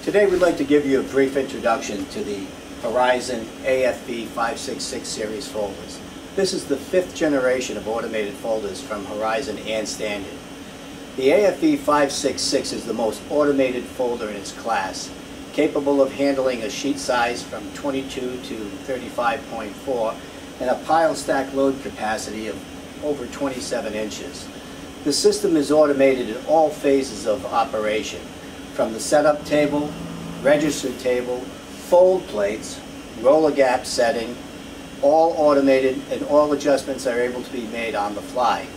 Today we'd like to give you a brief introduction to the Horizon AFV-566 series folders. This is the 5th generation of automated folders from Horizon and Standard. The AFV-566 is the most automated folder in its class, capable of handling a sheet size from 22 to 35.4 and a pile stack load capacity of over 27 inches. The system is automated in all phases of operation, from the setup table, register table, fold plates, roller gap setting, all automated, and all adjustments are able to be made on the fly.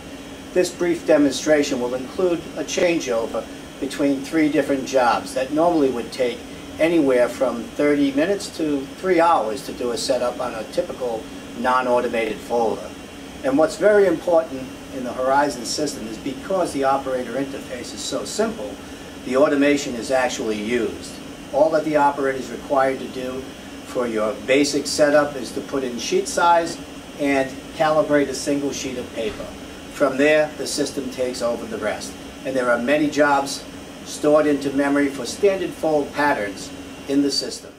This brief demonstration will include a changeover between 3 different jobs that normally would take anywhere from 30 minutes to 3 hours to do a setup on a typical non-automated folder. And what's very important in the Horizon system is because the operator interface is so simple, the automation is actually used. All that the operator is required to do for your basic setup is to put in sheet size and calibrate a single sheet of paper. From there, the system takes over the rest. And there are many jobs stored into memory for standard fold patterns in the system.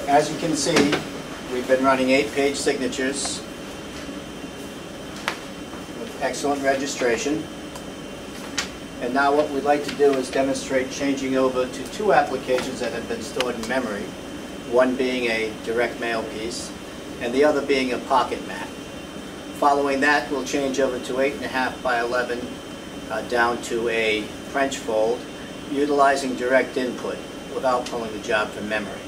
As you can see, we've been running 8-page signatures with excellent registration. And now what we'd like to do is demonstrate changing over to 2 applications that have been stored in memory, one being a direct mail piece and the other being a pocket map. Following that, we'll change over to 8.5 by 11 down to a French fold, utilizing direct input without pulling the job from memory.